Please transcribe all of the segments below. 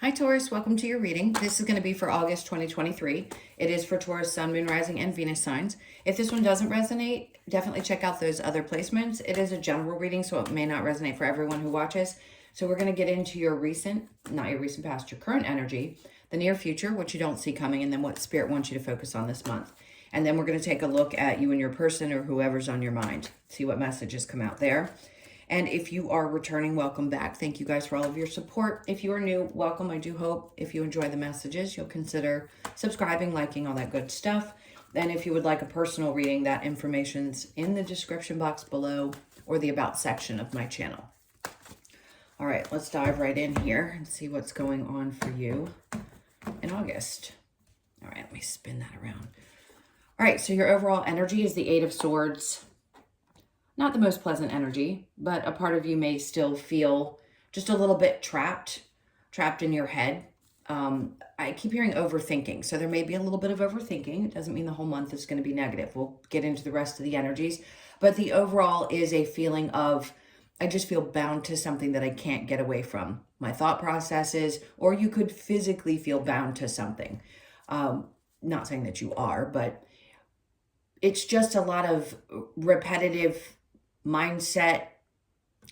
Hi Taurus, welcome to your reading. This is going to be for August 2023. It is for Taurus, Sun, Moon, Rising, and Venus signs. If this one doesn't resonate, definitely check out those other placements. It is a general reading, so it may not resonate for everyone who watches. So we're going to get into your not your recent past, your current energy, the near future, what you don't see coming, and then what Spirit wants you to focus on this month. And then we're going to take a look at you and your person or whoever's on your mind. See what messages come out there. And if you are returning, welcome back. Thank you guys for all of your support. If you are new, welcome. I do hope if you enjoy the messages, you'll consider subscribing, liking, all that good stuff. And if you would like a personal reading, that information's in the description box below or the About section of my channel. All right, let's dive right in here and see what's going on for you in August. All right, let me spin that around. All right, so your overall energy is the Eight of Swords. Not the most pleasant energy, but a part of you may still feel just a little bit trapped in your head. I keep hearing overthinking, so there may be a little bit of overthinking. It doesn't mean the whole month is going to be negative. We'll get into the rest of the energies, but the overall is a feeling of, I just feel bound to something that I can't get away from. My thought processes, or you could physically feel bound to something. Not saying that you are, but it's just a lot of repetitive mindset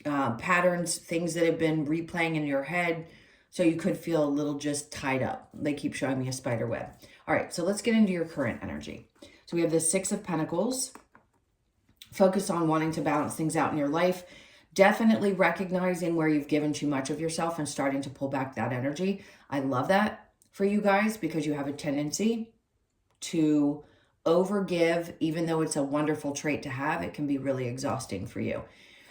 patterns, things that have been replaying in your head. So you could feel a little just tied up. They keep showing me a spider web. All right, so let's get into your current energy. So we have the Six of Pentacles. Focus on wanting to balance things out in your life. Definitely recognizing where you've given too much of yourself and starting to pull back that energy. I love that for you guys because you have a tendency to overgive. Even though it's a wonderful trait to have, it can be really exhausting for you.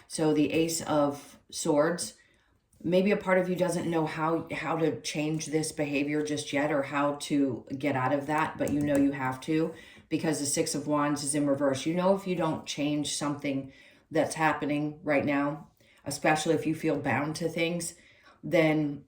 So the Ace of Swords, maybe a part of you doesn't know how to change this behavior just yet, or how to get out of that, but you know you have to, because the Six of Wands is in reverse. You know, if you don't change something that's happening right now, especially if you feel bound to things, then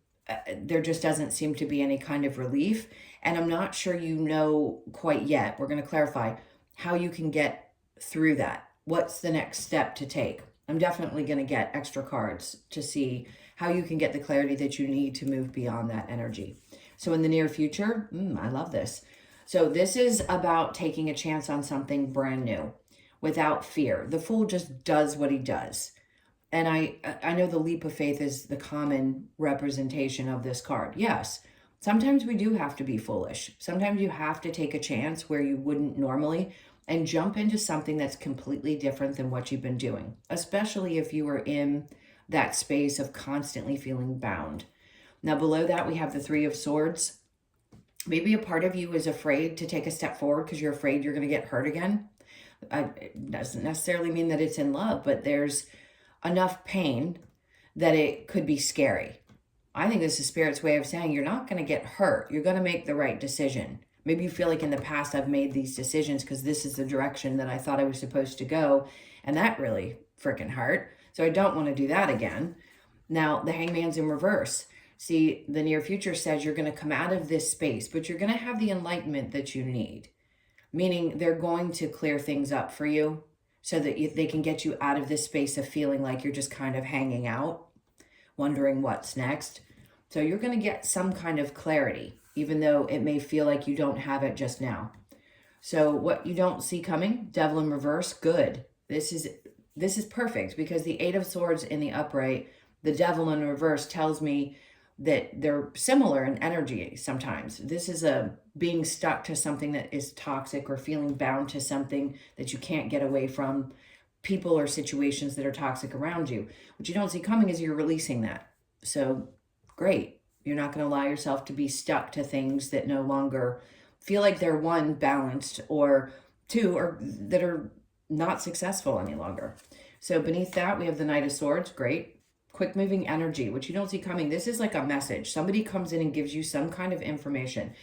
there just doesn't seem to be any kind of relief. And I'm not sure you know quite yet. We're going to clarify how you can get through that. What's the next step to take? I'm definitely going to get extra cards to see how you can get the clarity that you need to move beyond that energy. So in the near future, I love this. So this is about taking a chance on something brand new without fear. The Fool just does what he does. And I know the leap of faith is the common representation of this card. Yes, sometimes we do have to be foolish. Sometimes you have to take a chance where you wouldn't normally and jump into something that's completely different than what you've been doing, especially if you are in that space of constantly feeling bound. Now, below that, we have the Three of Swords. Maybe a part of you is afraid to take a step forward because you're afraid you're going to get hurt again. It doesn't necessarily mean that it's in love, but there's enough pain that it could be scary. I think this is Spirit's way of saying you're not going to get hurt. You're going to make the right decision. Maybe you feel like in the past I've made these decisions because this is the direction that I thought I was supposed to go, and that really freaking hurt. So I don't want to do that again. Now, the Hangman's in reverse. See, the near future says you're going to come out of this space, but you're going to have the enlightenment that you need. Meaning they're going to clear things up for you so that they can get you out of this space of feeling like you're just kind of hanging out, wondering what's next. So you're going to get some kind of clarity, even though it may feel like you don't have it just now. So what you don't see coming, Devil in reverse, good. This is perfect because the Eight of Swords in the upright, the Devil in reverse tells me that they're similar in energy sometimes. This is a being stuck to something that is toxic or feeling bound to something that you can't get away from, people or situations that are toxic around you. What you don't see coming is you're releasing that. So great. You're not going to allow yourself to be stuck to things that no longer feel like they're one, balanced, or two, or that are not successful any longer. So beneath that, we have the Knight of Swords. Great. Quick moving energy, which you don't see coming. This is like a message. Somebody comes in and gives you some kind of information.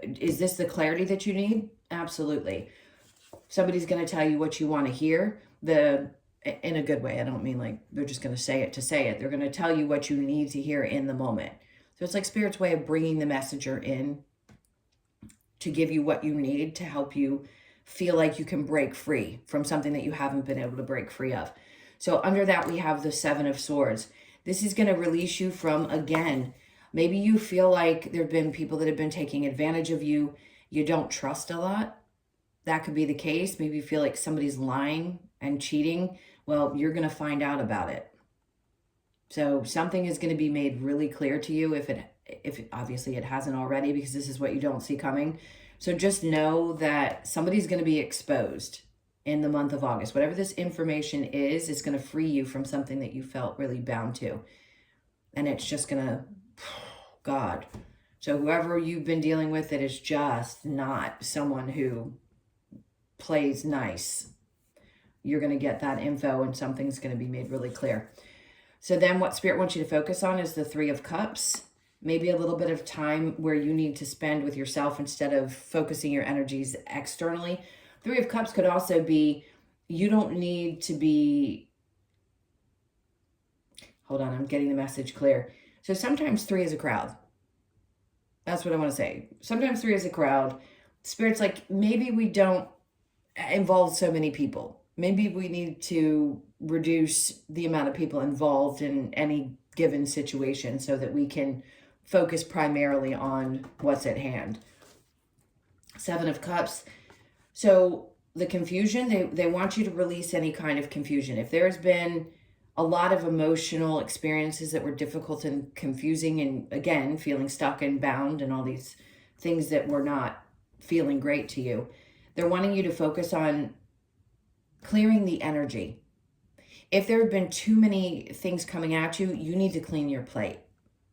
Is this the clarity that you need? Absolutely. Somebody's going to tell you what you want to hear, in a good way. I don't mean like they're just going to say it to say it. They're going to tell you what you need to hear in the moment. So it's like Spirit's way of bringing the messenger in to give you what you need to help you feel like you can break free from something that you haven't been able to break free of. So under that, we have the Seven of Swords. This is going to release you from, again, Maybe you feel like there have been people that have been taking advantage of you. You don't trust a lot. That could be the case. Maybe you feel like somebody's lying and cheating. Well, you're going to find out about it. So something is going to be made really clear to you if obviously it hasn't already, because this is what you don't see coming. So just know that somebody's going to be exposed in the month of August. Whatever this information is going to free you from something that you felt really bound to. And it's just going to, God. So whoever you've been dealing with, it is just not someone who plays nice. You're going to get that info and something's going to be made really clear. So then what Spirit wants you to focus on is the Three of Cups. Maybe a little bit of time where you need to spend with yourself instead of focusing your energies externally. Three of Cups could also be, you don't need to be, hold on, I'm getting the message clear. So sometimes three is a crowd. That's what I want to say. Sometimes three is a crowd. Spirit's like, maybe we don't involve so many people. Maybe we need to reduce the amount of people involved in any given situation so that we can focus primarily on what's at hand. Seven of Cups. So the confusion, they want you to release any kind of confusion. If there's been a lot of emotional experiences that were difficult and confusing, and again, feeling stuck and bound and all these things that were not feeling great to you, they're wanting you to focus on clearing the energy. If there have been too many things coming at you, you need to clean your plate.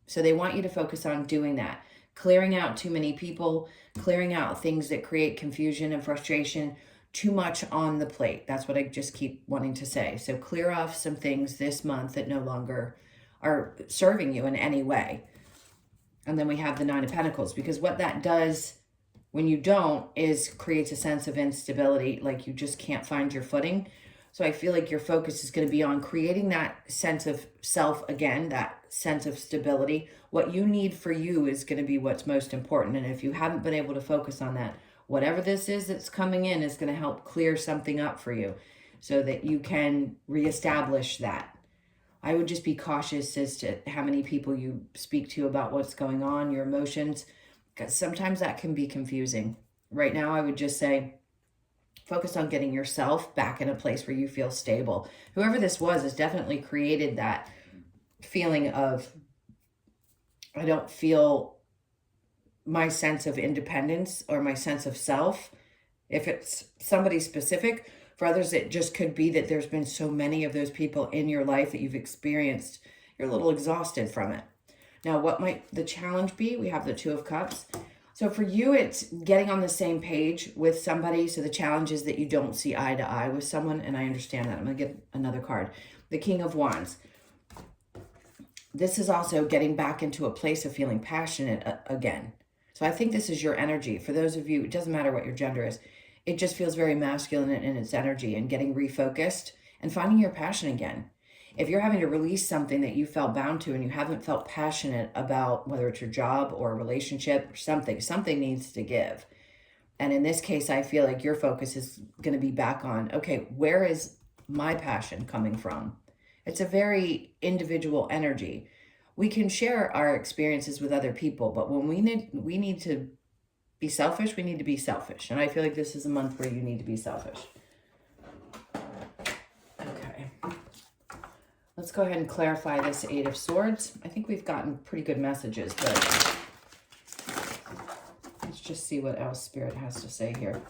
So they want you to focus on doing that. Clearing out too many people, clearing out things that create confusion and frustration, too much on the plate. That's what I just keep wanting to say. So clear off some things this month that no longer are serving you in any way. And then we have the Nine of Pentacles, because what that does when you don't is creates a sense of instability, like you just can't find your footing. So I feel like your focus is going to be on creating that sense of self again, that sense of stability. What you need for you is going to be what's most important. And if you haven't been able to focus on that, whatever this is that's coming in is going to help clear something up for you so that you can reestablish that. I would just be cautious as to how many people you speak to about what's going on, your emotions, because sometimes that can be confusing. Right now, I would just say, focus on getting yourself back in a place where you feel stable. Whoever this was has definitely created that feeling of, I don't feel my sense of independence or my sense of self. If it's somebody specific, for others, it just could be that there's been so many of those people in your life that you've experienced. You're a little exhausted from it. Now, what might the challenge be? We have the Two of Cups. So for you, it's getting on the same page with somebody. So the challenge is that you don't see eye to eye with someone. And I understand that. I'm going to get another card. The King of Wands. This is also getting back into a place of feeling passionate again. So I think this is your energy. For those of you, it doesn't matter what your gender is. It just feels very masculine in its energy, and getting refocused and finding your passion again. If you're having to release something that you felt bound to and you haven't felt passionate about, whether it's your job or a relationship or something needs to give. And in this case, I feel like your focus is going to be back on, okay, where is my passion coming from? It's a very individual energy. We can share our experiences with other people, but when we need to be selfish, we need to be selfish. And I feel like this is a month where you need to be selfish. Okay. Let's go ahead and clarify this Eight of Swords. I think we've gotten pretty good messages, but let's just see what else Spirit has to say here.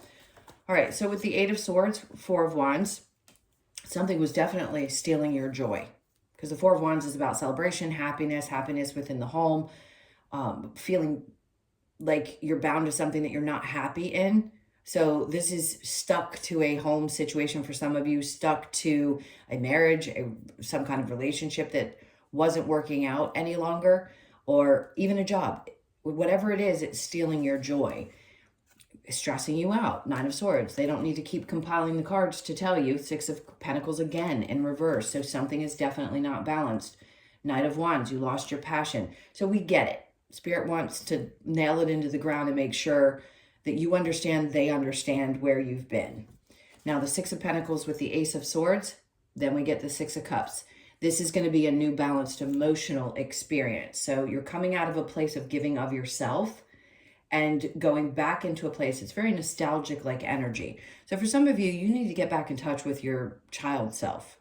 All right, so with the Eight of Swords, Four of Wands, something was definitely stealing your joy, because the Four of Wands is about celebration, happiness within the home, feeling like you're bound to something that you're not happy in. So this is stuck to a home situation for some of you, stuck to a marriage, some kind of relationship that wasn't working out any longer, or even a job. Whatever it is, it's stealing your joy, stressing you out. Nine of Swords. They don't need to keep compiling the cards to tell you. Six of Pentacles again in reverse. So something is definitely not balanced. Knight of Wands. You lost your passion. So we get it. Spirit wants to nail it into the ground and make sure that you understand, they understand where you've been. Now, the Six of Pentacles with the Ace of Swords, then we get the Six of Cups. This is going to be a new balanced emotional experience. So you're coming out of a place of giving of yourself and going back into a place. It's very nostalgic like energy. So for some of you, you need to get back in touch with your child self.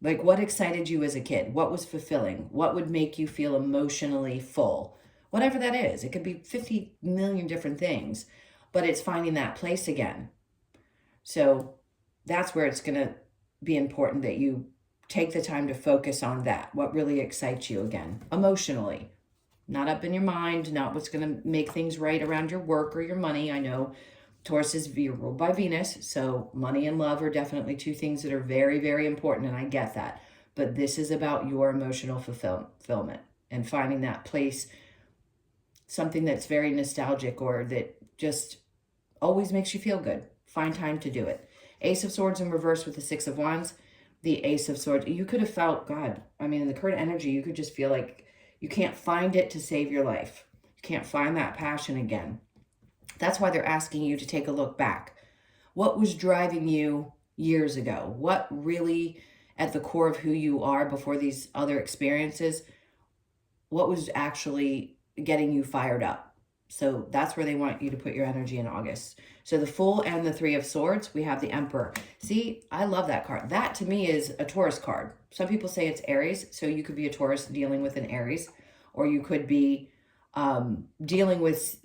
Like, what excited you as a kid? What was fulfilling? What would make you feel emotionally full? Whatever that is. It could be 50 million different things, but it's finding that place again. So that's where it's going to be important that you take the time to focus on that. What really excites you again, emotionally. Not up in your mind, not what's going to make things right around your work or your money. I know Taurus is ruled by Venus, so money and love are definitely two things that are very, very important, and I get that. But this is about your emotional fulfillment and finding that place, something that's very nostalgic or that just always makes you feel good. Find time to do it. Ace of Swords in reverse with the Six of Wands. The Ace of Swords, you could have felt, God, I mean, in the current energy, you could just feel like you can't find it to save your life. You can't find that passion again. That's why they're asking you to take a look back. What was driving you years ago? What really, at the core of who you are before these other experiences, what was actually getting you fired up? So that's where they want you to put your energy in August. So the Fool and the Three of Swords, we have the Emperor. See, I love that card. That to me is a Taurus card. Some people say it's Aries, so you could be a Taurus dealing with an Aries, or you could be dealing with,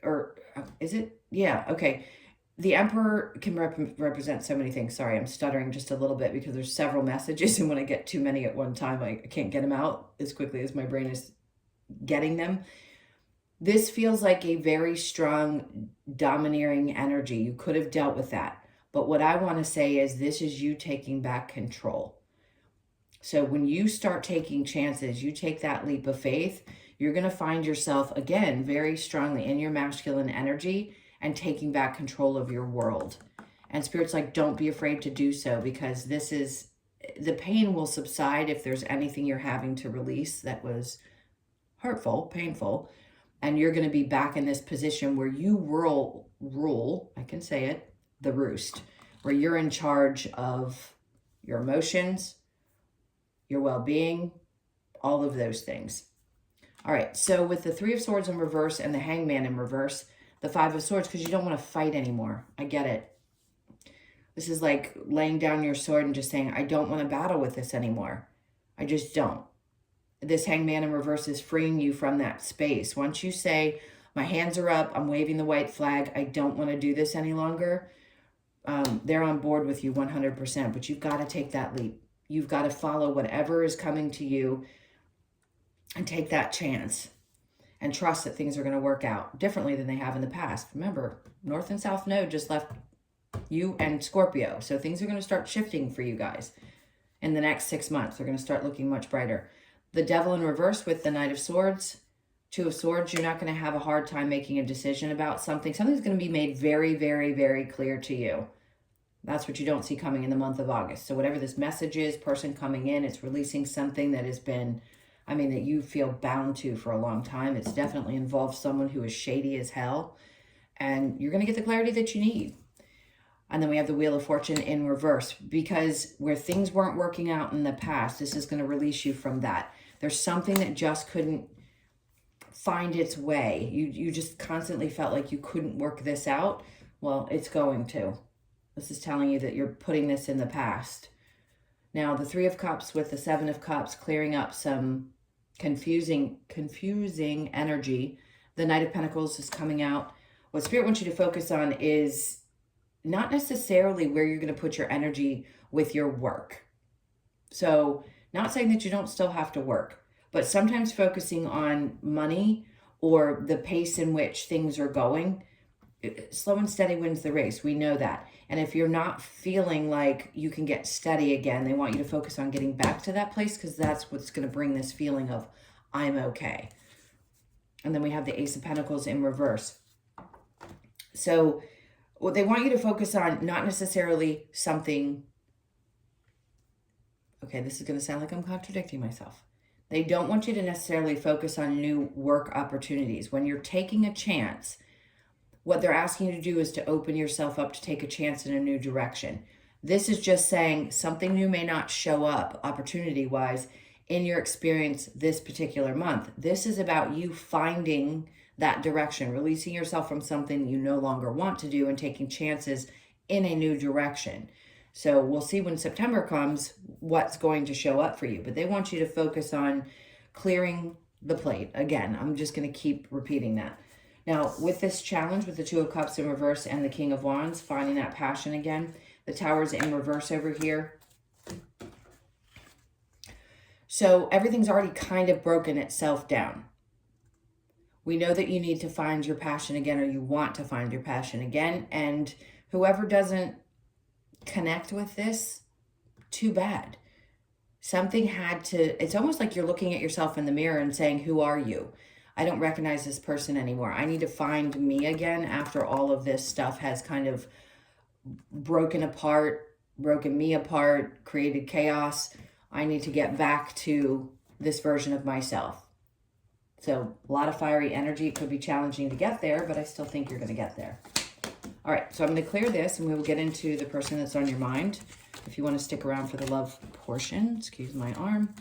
or is it? Yeah, okay. The Emperor can represent so many things. Sorry, I'm stuttering just a little bit because there's several messages, and when I get too many at one time, I can't get them out as quickly as my brain is getting them. This feels like a very strong, domineering energy. You could have dealt with that. But what I want to say is this is you taking back control. So when you start taking chances, you take that leap of faith, you're going to find yourself, again, very strongly in your masculine energy and taking back control of your world. And Spirit's like, don't be afraid to do so, because this is, the pain will subside if there's anything you're having to release that was hurtful, painful. And you're going to be back in this position where you rule, I can say it, the roost, where you're in charge of your emotions, your well-being, all of those things. All right, so with the Three of Swords in reverse and the Hangman in reverse, the Five of Swords, because you don't want to fight anymore. I get it. This is like laying down your sword and just saying, I don't want to battle with this anymore. I just don't. This Hangman in reverse is freeing you from that space. Once you say, my hands are up, I'm waving the white flag, I don't want to do this any longer, they're on board with you 100%, but you've got to take that leap. You've got to follow whatever is coming to you and take that chance and trust that things are going to work out differently than they have in the past. Remember, North and South Node just left you and Scorpio, so things are going to start shifting for you guys in the next 6 months. They're going to start looking much brighter. The Devil in reverse with the Knight of Swords, Two of Swords, you're not going to have a hard time making a decision about something. Something's going to be made very, very, very clear to you. That's what you don't see coming in the month of August. So whatever this message is, person coming in, it's releasing something that has been, I mean, that you feel bound to for a long time. It's definitely involved someone who is shady as hell. And you're going to get the clarity that you need. And then we have the Wheel of Fortune in reverse, because where things weren't working out in the past, this is going to release you from that. There's something that just couldn't find its way. You just constantly felt like you couldn't work this out. Well, it's going to. This is telling you that you're putting this in the past. Now, the Three of Cups with the Seven of Cups, clearing up some confusing energy. The Knight of Pentacles is coming out. What Spirit wants you to focus on is not necessarily where you're going to put your energy with your work. So, not saying that you don't still have to work, but sometimes focusing on money or the pace in which things are going. Slow and steady wins the race. We know that. And if you're not feeling like you can get steady again, they want you to focus on getting back to that place, because that's what's going to bring this feeling of, I'm okay. And then we have the Ace of Pentacles in reverse. So what they want you to focus on, not necessarily something, okay, this is going to sound like I'm contradicting myself. They don't want you to necessarily focus on new work opportunities. When you're taking a chance, what they're asking you to do is to open yourself up to take a chance in a new direction. This is just saying something new may not show up opportunity-wise in your experience this particular month. This is about you finding that direction, releasing yourself from something you no longer want to do and taking chances in a new direction. So we'll see when September comes what's going to show up for you. But they want you to focus on clearing the plate. Again, I'm just going to keep repeating that. Now, with this challenge, with the Two of Cups in reverse and the King of Wands, finding that passion again, the Tower's in reverse over here. So everything's already kind of broken itself down. We know that you need to find your passion again, or you want to find your passion again. And whoever doesn't connect with this, too bad. Something had to, it's almost like you're looking at yourself in the mirror and saying, who are you? I don't recognize this person anymore. I need to find me again after all of this stuff has kind of broken me apart, created chaos. I need to get back to this version of myself. So a lot of fiery energy. It could be challenging to get there, but I still think you're going to get there. All right, so I'm going to clear this and we will get into the person that's on your mind. If you want to stick around for the love portion, excuse my arm.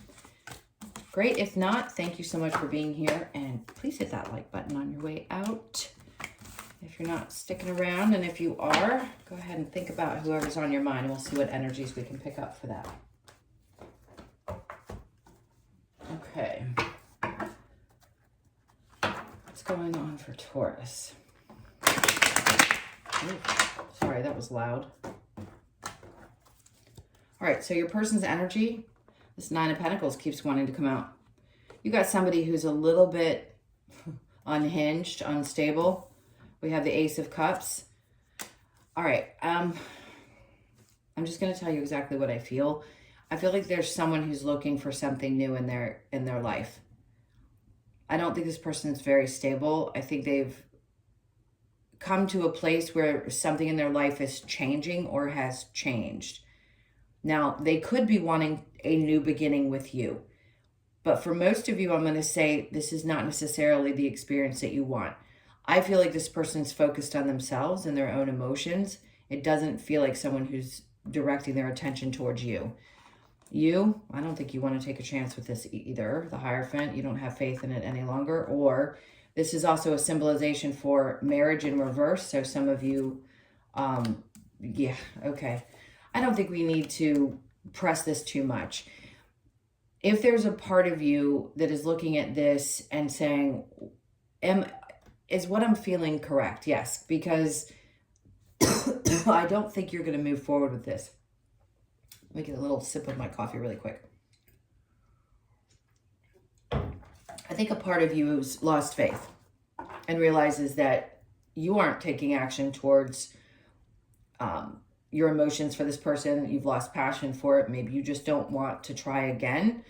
Great. If not, thank you so much for being here. And please hit that like button on your way out. If you're not sticking around, and if you are, go ahead and think about whoever's on your mind and we'll see what energies we can pick up for that. Okay. What's going on for Taurus? Ooh, sorry, that was loud. All right, so your person's energy, this Nine of Pentacles keeps wanting to come out. You got somebody who's a little bit unhinged, unstable. We have the Ace of Cups. All right, I'm just going to tell you exactly what I feel. I feel like there's someone who's looking for something new in their life. I don't think this person is very stable. I think they've come to a place where something in their life is changing or has changed. Now, they could be wanting a new beginning with you. But for most of you, I'm going to say this is not necessarily the experience that you want. I feel like this person's focused on themselves and their own emotions. It doesn't feel like someone who's directing their attention towards you. You, I don't think you want to take a chance with this either. The Hierophant, you don't have faith in it any longer. Or this is also a symbolization for marriage in reverse. So some of you, yeah, okay. I don't think we need to press this too much. If there's a part of you that is looking at this and saying, is what I'm feeling correct? Yes, because I don't think you're going to move forward with this. Let me get a little sip of my coffee really quick. I think a part of you has lost faith and realizes that you aren't taking action towards your emotions for this person. You've lost passion for it. Maybe you just don't want to try again.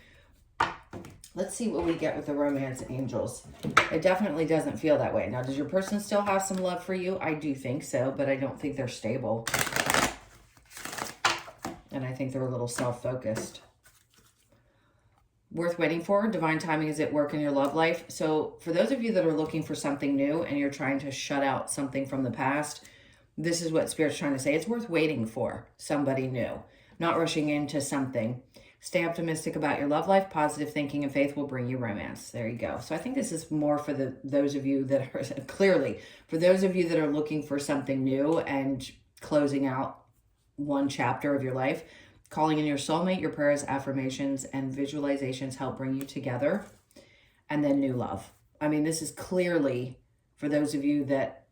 Let's see what we get with the romance angels. It definitely doesn't feel that way. Now, does your person still have some love for you? I do think so, but I don't think they're stable. And I think they're a little self-focused. Worth waiting for. Divine timing is at work in your love life. So for those of you that are looking for something new and you're trying to shut out something from the past, this is what Spirit's trying to say. It's worth waiting for somebody new, not rushing into something. Stay optimistic about your love life. Positive thinking and faith will bring you romance. There you go. So I think this is more for those of you that are, clearly, for those of you that are looking for something new and closing out one chapter of your life. Calling in your soulmate, your prayers, affirmations, and visualizations help bring you together. And then new love. I mean, this is clearly for those of you that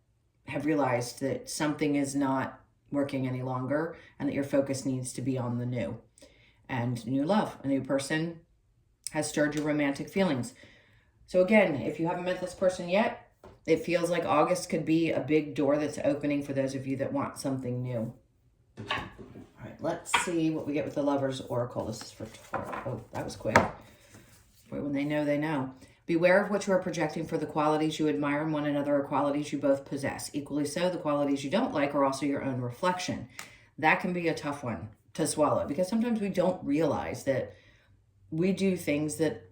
have realized that something is not working any longer and that your focus needs to be on the new. And new love, a new person has stirred your romantic feelings. So again, if you haven't met this person yet, it feels like August could be a big door that's opening for those of you that want something new. All right, let's see what we get with the Lover's Oracle. This is for Taurus. Oh, that was quick. Boy, when they know, they know. Beware of what you are projecting, for the qualities you admire in one another are qualities you both possess. Equally so, the qualities you don't like are also your own reflection. That can be a tough one to swallow, because sometimes we don't realize that we do things that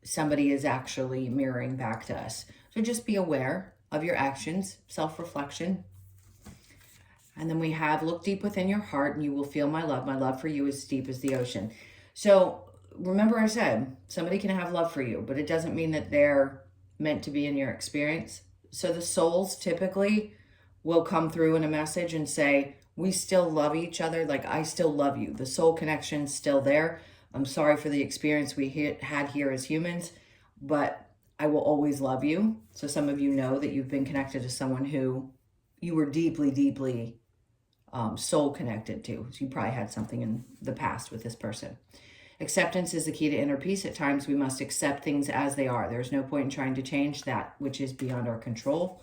somebody is actually mirroring back to us. So just be aware of your actions, self-reflection. And then we have, look deep within your heart and you will feel my love. My love for you is deep as the ocean. So remember I said, somebody can have love for you, but it doesn't mean that they're meant to be in your experience. So the souls typically will come through in a message and say, we still love each other. Like, I still love you. The soul connection's still there. I'm sorry for the experience we had here as humans, but I will always love you. So some of you know that you've been connected to someone who you were deeply, deeply soul connected to. So you probably had something in the past with this person. Acceptance is the key to inner peace. At times we must accept things as they are. There's no point in trying to change that which is beyond our control.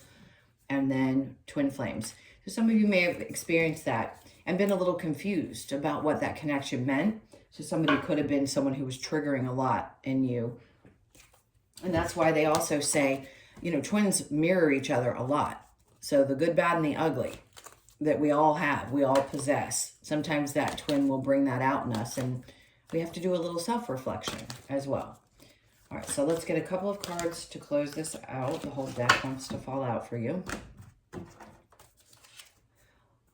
And then twin flames. So some of you may have experienced that and been a little confused about what that connection meant. So somebody could have been someone who was triggering a lot in you. And that's why they also say, you know, twins mirror each other a lot. So the good, bad, and the ugly that we all have, we all possess. Sometimes that twin will bring that out in us, and we have to do a little self-reflection as well. All right, so let's get a couple of cards to close this out. The whole deck wants to fall out for you.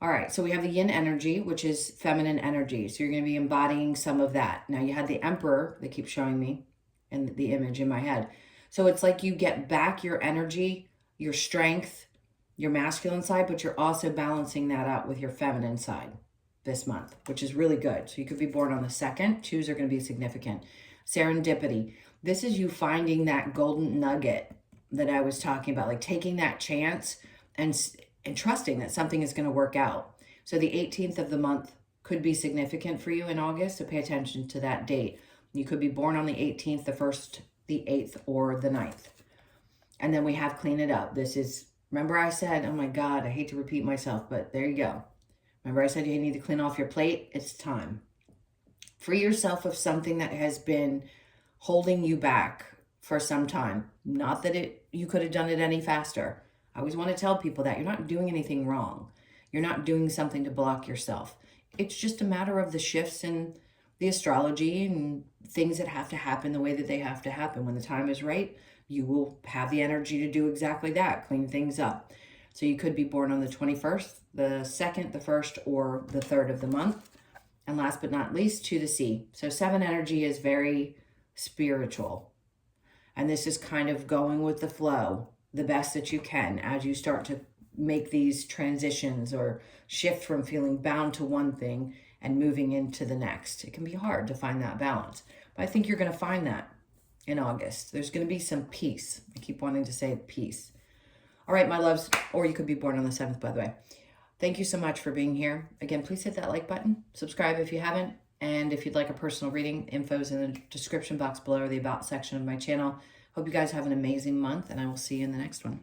All right, so we have the yin energy, which is feminine energy. So you're going to be embodying some of that. Now you had the emperor, they keep showing me in the image in my head. So it's like you get back your energy, your strength, your masculine side, but you're also balancing that out with your feminine side this month, which is really good. So you could be born on the 2nd. 2s are going to be significant. Serendipity. This is you finding that golden nugget that I was talking about, like taking that chance and trusting that something is going to work out. So the 18th of the month could be significant for you in August, so pay attention to that date. You could be born on the 18th, the 1st, the 8th, or the 9th. And then we have clean it up. This is, remember I said, oh my God, I hate to repeat myself, but there you go. Remember I said you need to clean off your plate? It's time. Free yourself of something that has been holding you back for some time. Not that you could have done it any faster. I always want to tell people that you're not doing anything wrong. You're not doing something to block yourself. It's just a matter of the shifts in the astrology and things that have to happen the way that they have to happen. When the time is right, you will have the energy to do exactly that, clean things up. So you could be born on the 21st, the 2nd, the 1st, or the 3rd of the month. And last but not least, to the sea. So 7 energy is very spiritual. And this is kind of going with the flow the best that you can as you start to make these transitions or shift from feeling bound to one thing and moving into the next. It can be hard to find that balance, but I think you're going to find that in August. There's going to be some peace. I keep wanting to say peace. All right, my loves, or you could be born on the 7th, by the way. Thank you so much for being here. Again, please hit that like button. Subscribe if you haven't. And if you'd like a personal reading, info's in the description box below or the about section of my channel. Hope you guys have an amazing month, and I will see you in the next one.